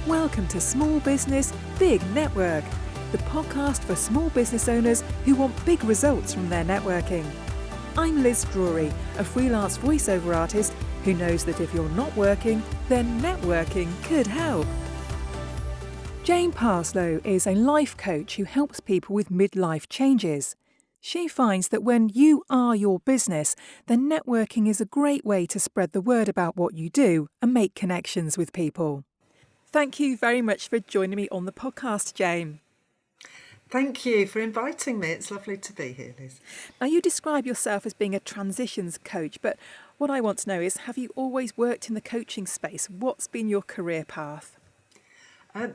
Welcome to Small Business, Big Network, the podcast for small business owners who want big results from their networking. I'm Liz Drury, a freelance voiceover artist who knows that if you're not working, then networking could help. Jane Parslow is a life coach who helps people with midlife changes. She finds that when you are your business, then networking is a great way to spread the word about what you do and make connections with people. Thank you very much for joining me on the podcast, Jane. Thank you for inviting me. It's lovely to be here, Liz. Now, you describe yourself as being a transitions coach, but what I want to know is, have you always worked in the coaching space? What's been your career path?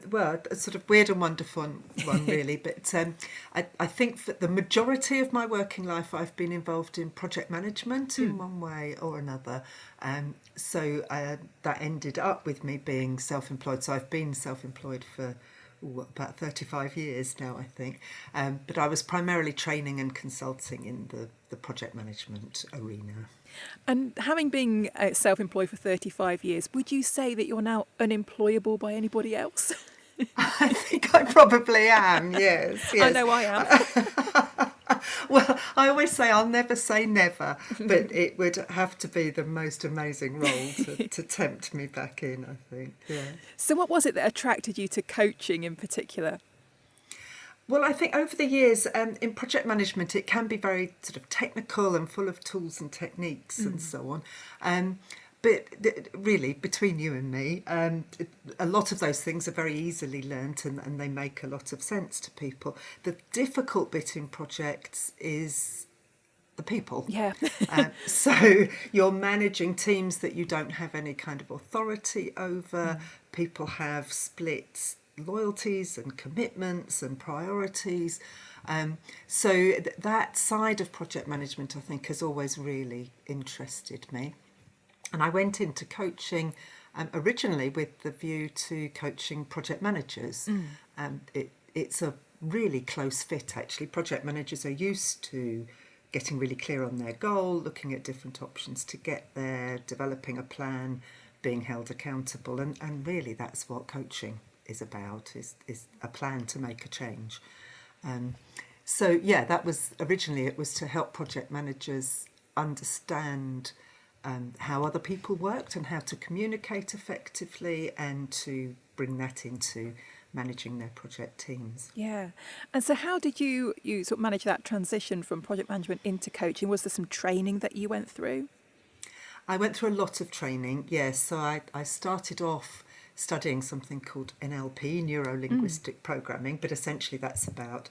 Well, a sort of weird and wonderful one, really. But I think that the majority of my working life, I've been involved in project management in one way or another. So that ended up with me being self-employed. So I've been self-employed for about 35 years now, I think. But I was primarily training and consulting in the project management arena. And having been self-employed for 35 years, would you say that you're now unemployable by anybody else? I think I probably am, yes. I know I am. Well, I always say I'll never say never, but it would have to be the most amazing role to tempt me back in, I think. Yeah. So what was it that attracted you to coaching in particular? Well, I think over the years in project management, it can be very sort of technical and full of tools and techniques and so on. But really, between you and me, a lot of those things are very easily learnt and they make a lot of sense to people. The difficult bit in projects is the people. Yeah. So you're managing teams that you don't have any kind of authority over. People have split loyalties and commitments and priorities. So that side of project management, I think, has always really interested me. And I went into coaching originally with the view to coaching project managers. It's a really close fit, actually. Project managers are used to getting really clear on their goal, looking at different options to get there, developing a plan, being held accountable. And really that's what coaching is about, is a plan to make a change. So yeah, that was originally, it was to help project managers understand how other people worked and how to communicate effectively and to bring that into managing their project teams. Yeah. And so how did you sort of manage that transition from project management into coaching? Was there some training that you went through? I went through a lot of training, yes. So I started off studying something called NLP, neuro-linguistic programming, but essentially that's about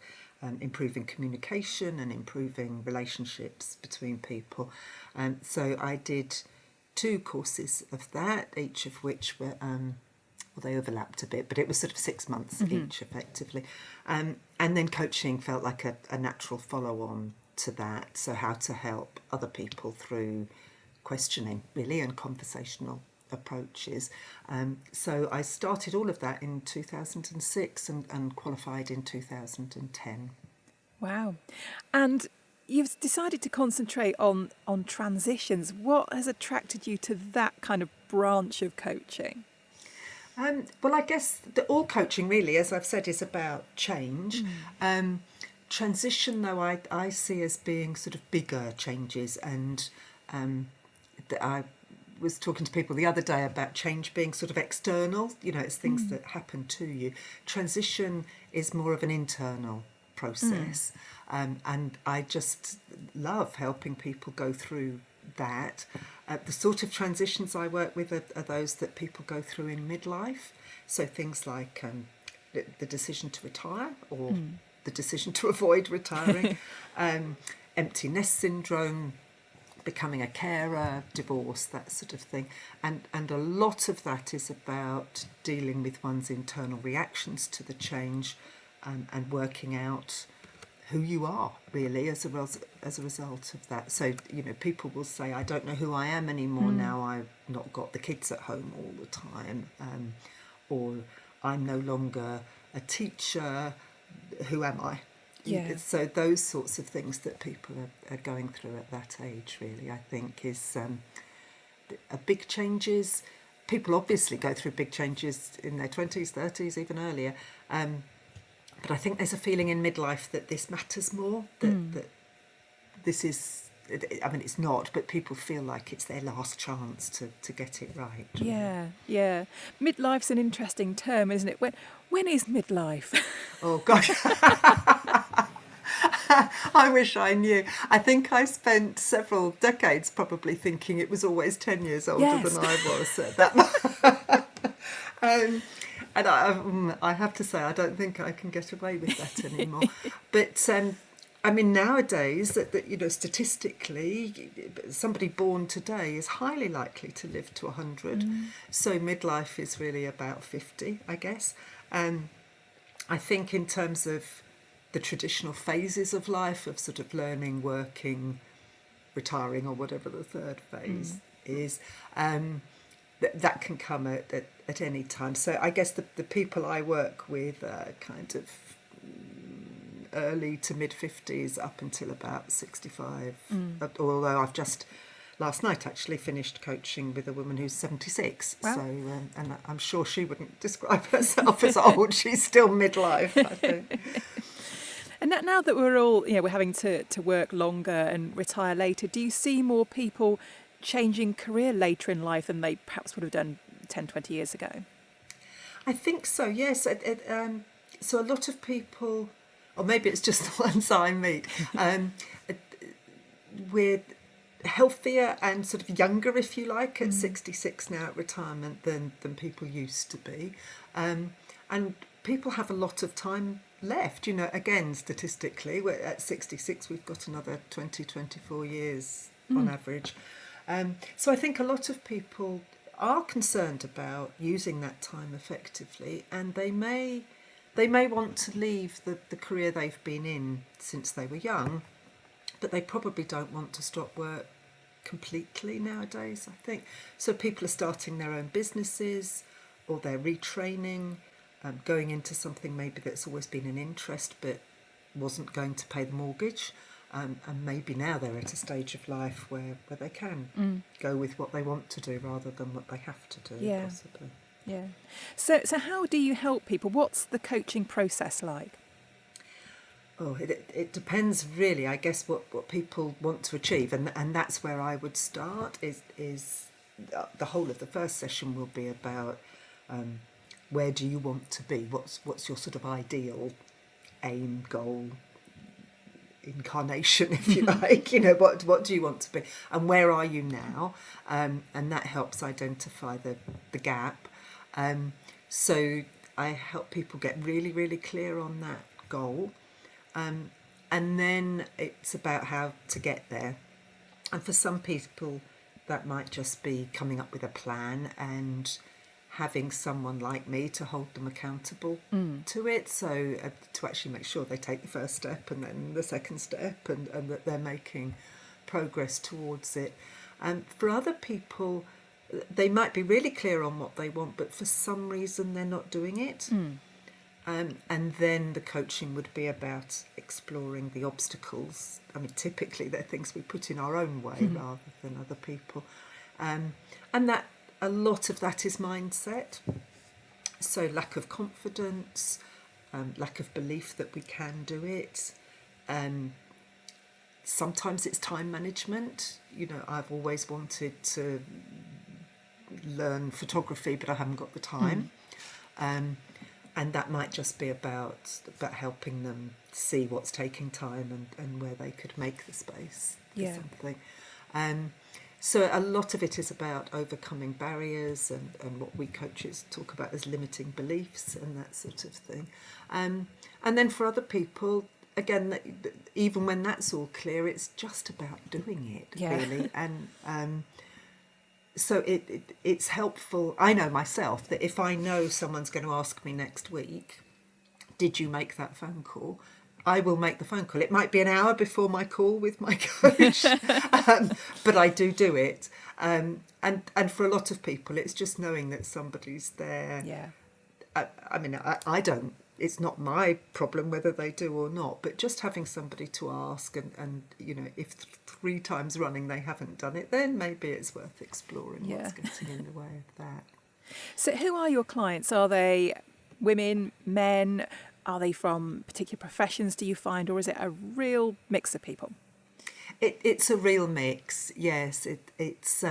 improving communication and improving relationships between people. So I did 2 courses of that, each of which were, well, they overlapped a bit, but it was sort of 6 months each effectively. And then coaching felt like a natural follow-on to that, so how to help other people through questioning, really, and conversational approaches. So I started all of that in 2006 and qualified in 2010. Wow. And you've decided to concentrate on transitions. What has attracted you to that kind of branch of coaching? Well, I guess all coaching really, as I've said, is about change. Transition, though, I see as being sort of bigger changes, and I was talking to people the other day about change being sort of external, it's things that happen to you. Transition is more of an internal process, and I just love helping people go through that. The sort of transitions I work with are those that people go through in midlife, so things like the decision to retire or the decision to avoid retiring, empty nest syndrome, becoming a carer, divorce, that sort of thing. And a lot of that is about dealing with one's internal reactions to the change and working out who you are, really, as a result of that. So, people will say, I don't know who I am anymore now, I've not got the kids at home all the time, or I'm no longer a teacher, who am I? Yeah. So those sorts of things that people are going through at that age, really, I think, is a big changes. people obviously go through big changes in their 20s, 30s, even earlier. But I think there's a feeling in midlife that this matters more, that this is, I mean, it's not, but people feel like it's their last chance to get it right. Yeah, yeah. Midlife's an interesting term, isn't it? When is midlife? Oh, gosh. I wish I knew. I think I spent several decades probably thinking it was always 10 years older than I was at that. And I have to say, I don't think I can get away with that anymore. But I mean, nowadays, that statistically, somebody born today is highly likely to live to 100. So midlife is really about 50, I guess. I think in terms of the traditional phases of life, of sort of learning, working, retiring, or whatever the third phase is, that can come at any time. So I guess the people I work with are kind of early to mid 50s up until about 65. Although I've just last night actually finished coaching with a woman who's 76. Wow. So and I'm sure she wouldn't describe herself as old. She's still midlife, I think. And now that we're all, we're having to work longer and retire later, do you see more people changing career later in life than they perhaps would have done 10, 20 years ago? I think so, yes. So a lot of people, or maybe it's just the ones I meet, we're healthier and sort of younger, if you like, at 66 now at retirement than people used to be. And people have a lot of time left. Again, statistically, we're at 66, we've got another 20, 24 years on average. So I think a lot of people are concerned about using that time effectively, and they may want to leave the career they've been in since they were young, but they probably don't want to stop work completely nowadays, I think. So people are starting their own businesses, or they're retraining, going into something maybe that's always been an interest but wasn't going to pay the mortgage. And maybe now they're at a stage of life where they can go with what they want to do rather than what they have to do, possibly. Yeah. So how do you help people? What's the coaching process like? Oh, it depends really, I guess, what people want to achieve. And that's where I would start, is the whole of the first session will be about where do you want to be? What's your sort of ideal aim, goal, incarnation, if you like? What do you want to be, and where are you now? And that helps identify the gap. So I help people get really, really clear on that goal, and then it's about how to get there. And for some people that might just be coming up with a plan and having someone like me to hold them accountable to it, so to actually make sure they take the first step and then the second step, and that they're making progress towards it. And for other people, they might be really clear on what they want, but for some reason they're not doing it. And then the coaching would be about exploring the obstacles. I mean, typically they're things we put in our own way rather than other people. And that a lot of that is mindset. So lack of confidence, lack of belief that we can do it. Sometimes it's time management. I've always wanted to learn photography, but I haven't got the time. And that might just be about helping them see what's taking time and where they could make the space for something. So a lot of it is about overcoming barriers and what we coaches talk about as limiting beliefs and that sort of thing. And then for other people, again, even when that's all clear, it's just about doing it, really. And so it's helpful. I know myself that if I know someone's going to ask me next week, did you make that phone call? I will make the phone call. It might be an hour before my call with my coach, but I do it. And for a lot of people, it's just knowing that somebody's there. Yeah. I mean, I don't. It's not my problem whether they do or not, but just having somebody to ask, and if 3 times running they haven't done it, then maybe it's worth exploring what's getting in the way of that. So who are your clients? Are they women, men? Are they from particular professions, do you find, or is it a real mix of people? It's a real mix, yes. It's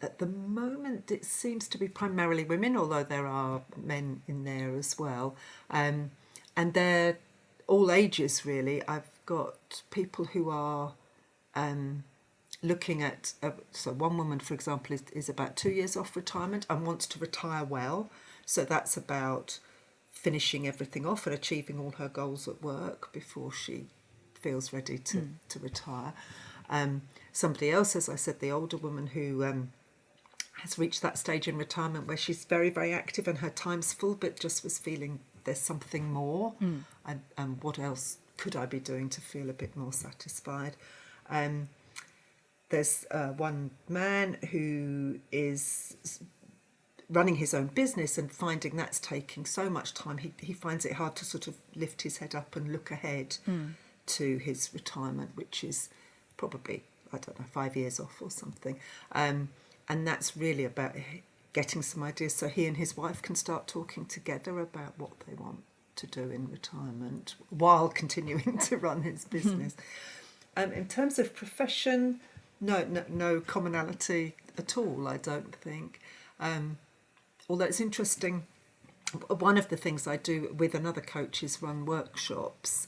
at the moment it seems to be primarily women, although there are men in there as well. And they're all ages, really. I've got people who are looking at, so one woman, for example, is about 2 years off retirement and wants to retire well. So that's about finishing everything off and achieving all her goals at work before she feels ready to retire. Somebody else, as I said, the older woman who has reached that stage in retirement where she's very, very active and her time's full, but just was feeling there's something more, and what else could I be doing to feel a bit more satisfied. There's one man who is running his own business and finding that's taking so much time. He finds it hard to sort of lift his head up and look ahead to his retirement, which is probably, I don't know, 5 years off or something. And that's really about getting some ideas so he and his wife can start talking together about what they want to do in retirement while continuing to run his business. In terms of profession, no commonality at all, I don't think. Although it's interesting, one of the things I do with another coach is run workshops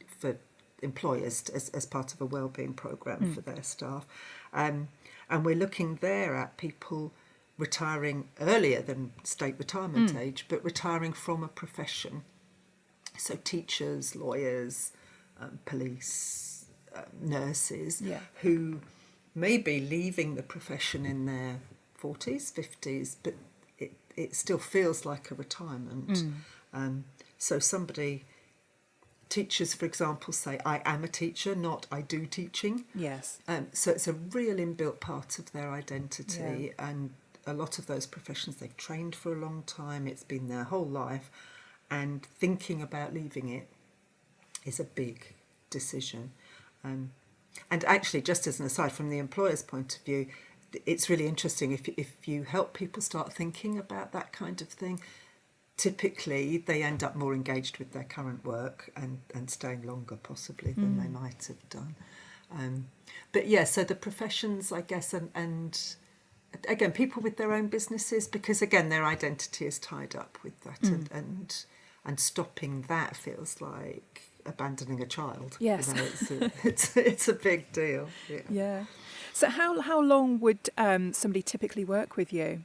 for employers as part of a wellbeing programme for their staff. And we're looking there at people retiring earlier than state retirement age, but retiring from a profession. So teachers, lawyers, police, nurses, who may be leaving the profession in their 40s, 50s, but it still feels like a retirement. So teachers, for example, say, I am a teacher, not I do teaching. Yes. So it's a real inbuilt part of their identity. And a lot of those professions, they've trained for a long time, it's been their whole life. And thinking about leaving it is a big decision. And actually, just as an aside, from the employer's point of view, it's really interesting if you help people start thinking about that kind of thing. Typically, they end up more engaged with their current work and staying longer, possibly, than they might have done. But yeah, so the professions, I guess, and again, people with their own businesses, because again, their identity is tied up with that, and stopping that feels like abandoning a child. Yes. You know, it's a big deal. Yeah. So how long would somebody typically work with you?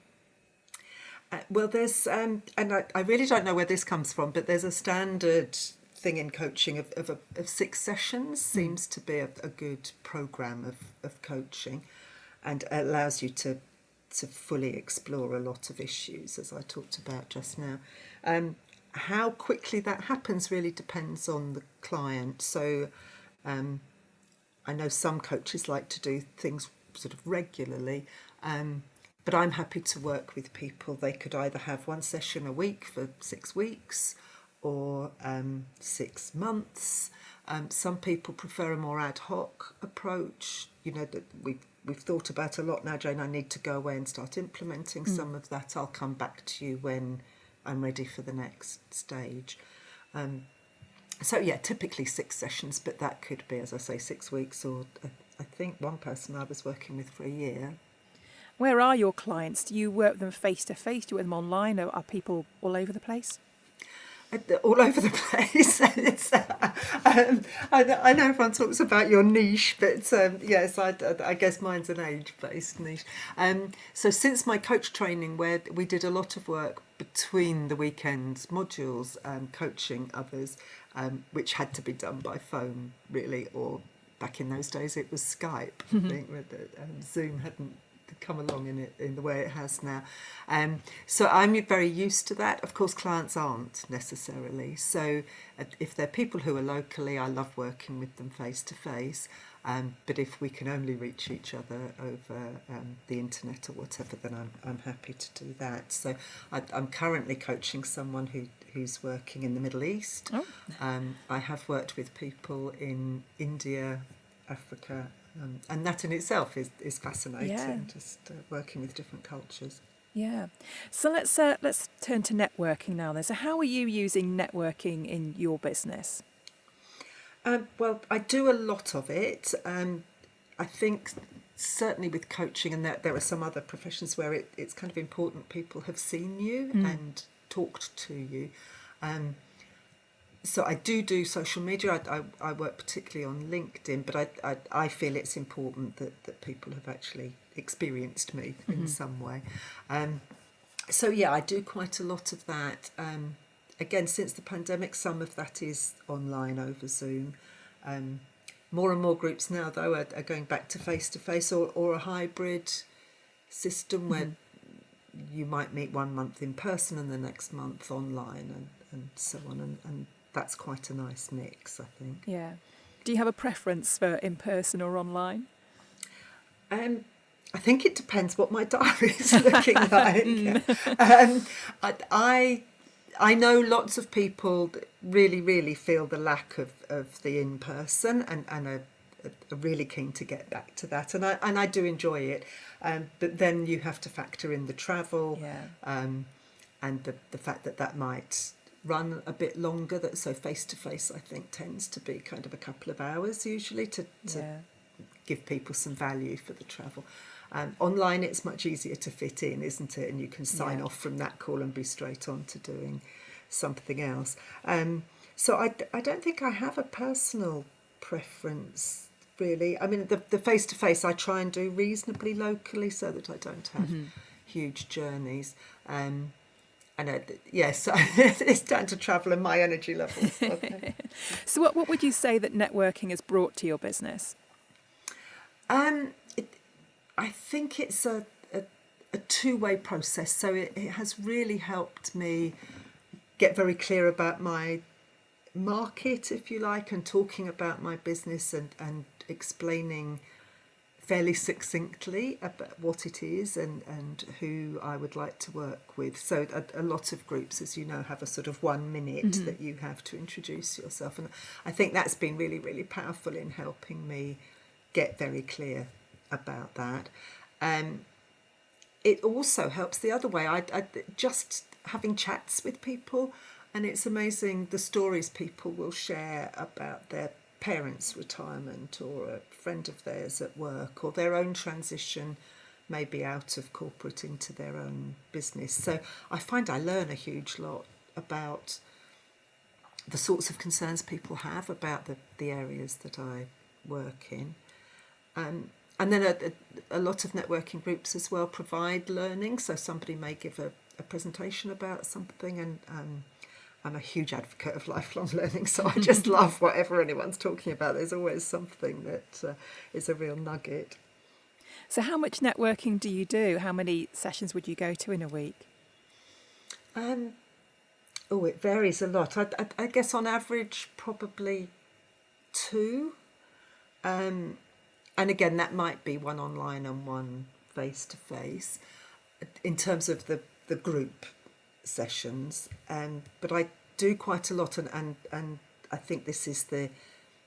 Well, there's, and I really don't know where this comes from, but there's a standard thing in coaching of 6 sessions seems to be a good programme of coaching, and allows you to fully explore a lot of issues, as I talked about just now. How quickly that happens really depends on the client. So I know some coaches like to do things sort of regularly, but I'm happy to work with people. They could either have 1 session a week for 6 weeks or 6 months. Some people prefer a more ad hoc approach. You know, that we've thought about a lot now, Jane. I need to go away and start implementing some of that. I'll come back to you when I'm ready for the next stage. So yeah, typically 6 sessions, but that could be, as I say, 6 weeks, or I think one person I was working with for a year. Where are your clients? Do you work with them face to face? Do you work with them online, or are people all over the place? All over the place. I know everyone talks about your niche, but yes, I guess mine's an age-based niche. So since my coach training, where we did a lot of work between the weekend modules, coaching others, which had to be done by phone, really, or back in those days it was Skype. I think Zoom hadn't come along in the way it has now. So I'm very used to that. Of course, clients aren't necessarily. So if they're people who are locally, I love working with them face to face. But if we can only reach each other over the internet or whatever, then I'm happy to do that. So I'm currently coaching someone who's working in the Middle East. Oh. I have worked with people in India, Africa, and that in itself is fascinating, just working with different cultures. Yeah. So let's turn to networking now then. So how are you using networking in your business? Well, I do a lot of it. I think certainly with coaching, and there are some other professions where it's kind of important people have seen you and talked to you. So I do social media. I work particularly on LinkedIn, but I feel it's important that people have actually experienced me in some way. So yeah, I do quite a lot of that. Again, since the pandemic, some of that is online over Zoom. More and more groups now, though, are going back to face or a hybrid system where you might meet 1 month in person and the next month online and so on. And that's quite a nice mix, I think. Yeah. Do you have a preference for in person or online? I think it depends what my diary is looking like. I know lots of people that really feel the lack of the in-person and are really keen to get back to that. And I do enjoy it. But then you have to factor in the travel and the fact that might run a bit longer. So face-to-face, I think, tends to be kind of a couple of hours usually to give people some value for the travel. Online, it's much easier to fit in, isn't it? And you can sign off from that call and be straight on to doing something else. So I don't think I have a personal preference, really. I mean, the face-to-face I try and do reasonably locally so that I don't have huge journeys. So it's down to travel and my energy levels. Okay. So what would you say that networking has brought to your business? I think it's a two-way process. So it has really helped me get very clear about my market, if you like, and talking about my business and explaining fairly succinctly about what it is and who I would like to work with. So a lot of groups, as you know, have a sort of 1 minute that you have to introduce yourself. And I think that's been really powerful in helping me get very clear about that. It also helps the other way. I just having chats with people, and it's amazing the stories people will share about their parents' retirement or a friend of theirs at work or their own transition maybe out of corporate into their own business. So I find I learn a huge lot about the sorts of concerns people have about the areas that I work in. And then a lot of networking groups as well provide learning. So somebody may give a presentation about something, and I'm a huge advocate of lifelong learning, so I just love whatever anyone's talking about. There's always something that is a real nugget. So how much networking do you do? How many sessions would you go to in a week? It varies a lot. I guess on average probably 2. And again, that might be 1 online and 1 face-to-face in terms of the group sessions. But I do quite a lot, and I think this is the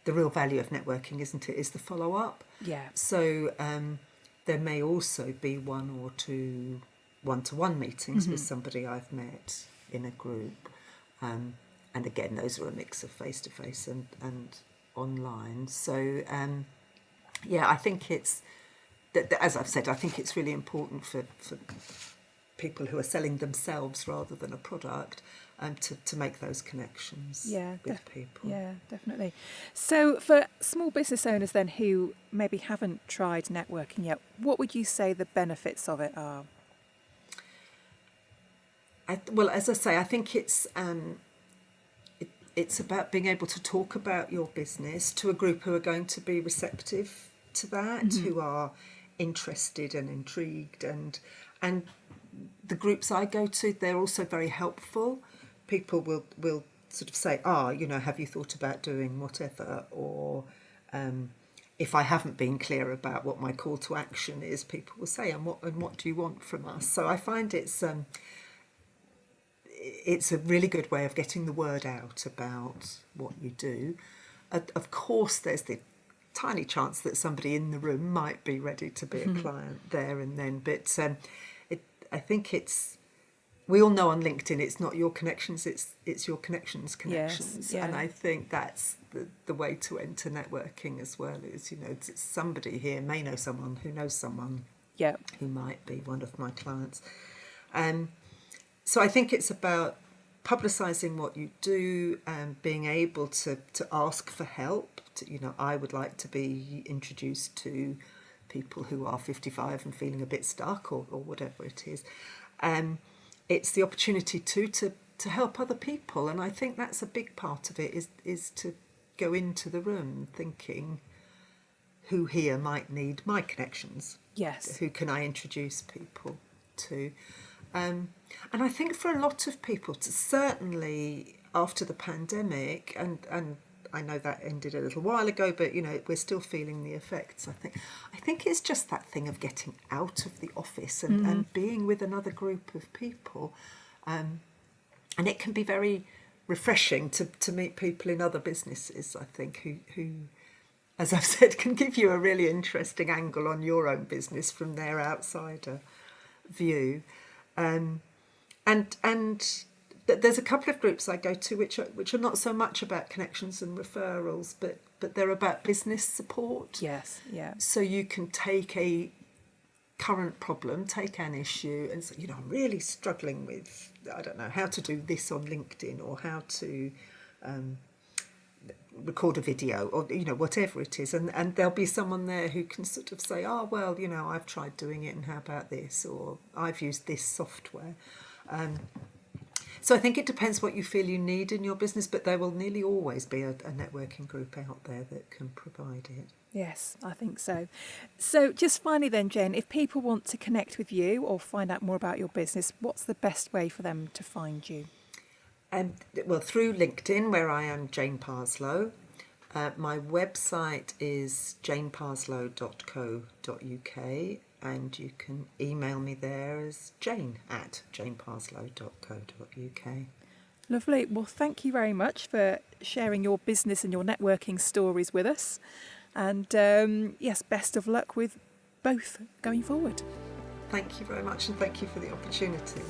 real value of networking, isn't it, is the follow-up. Yeah. So there may also be 1 or 2 one-to-one meetings with somebody I've met in a group. And again, those are a mix of face-to-face and online. So... I think it's, as I've said, I think it's really important for people who are selling themselves rather than a product to make those connections with people. Yeah, definitely. So for small business owners then who maybe haven't tried networking yet, what would you say the benefits of it are? Well, as I say, I think it's about being able to talk about your business to a group who are going to be receptive to that, who are interested and intrigued, and the groups I go to, they're also very helpful. People will sort of say, have you thought about doing whatever, or if I haven't been clear about what my call to action is, people will say, and what do you want from us? So I find it's a really good way of getting the word out about what you do. Of course, there's the tiny chance that somebody in the room might be ready to be a client there and then, but I think we all know on LinkedIn it's not your connections, it's your connections. Yes, yeah. And I think that's the way to enter networking as well, is, you know, somebody here may know someone who knows someone who might be one of my clients. So I think it's about publicising what you do and being able to ask for help. You know, I would like to be introduced to people who are 55 and feeling a bit stuck, or whatever it is. It's the opportunity to help other people, and I think that's a big part of it, is to go into the room thinking, who here might need my connections? Yes. Who can I introduce people to? And I think for a lot of people, certainly after the pandemic, and I know that ended a little while ago, but, you know, we're still feeling the effects, I think it's just that thing of getting out of the office and being with another group of people. And it can be very refreshing to meet people in other businesses, I think, who, as I've said, can give you a really interesting angle on your own business from their outsider view. And there's a couple of groups I go to which are not so much about connections and referrals, but they're about business support. Yes, yeah. So you can take a current problem, take an issue, and say, you know, I'm really struggling with, I don't know, how to do this on LinkedIn, or how to record a video, or, you know, whatever it is, and there'll be someone there who can sort of say, oh, well, you know, I've tried doing it, and how about this, or I've used this software. So I think it depends what you feel you need in your business, but there will nearly always be a networking group out there that can provide it. Yes, I think so. So just finally then, Jen, if people want to connect with you or find out more about your business, what's the best way for them to find you? Well, through LinkedIn, where I am Jane Parslow. My website is janeparslow.co.uk, and you can email me there as jane@janeparslow.co.uk. Lovely. Well, thank you very much for sharing your business and your networking stories with us. And yes, best of luck with both going forward. Thank you very much, and thank you for the opportunity.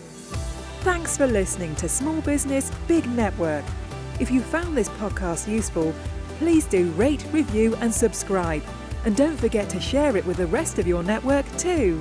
Thanks for listening to Small Business, Big Network. If you found this podcast useful, please do rate, review and subscribe. And don't forget to share it with the rest of your network too.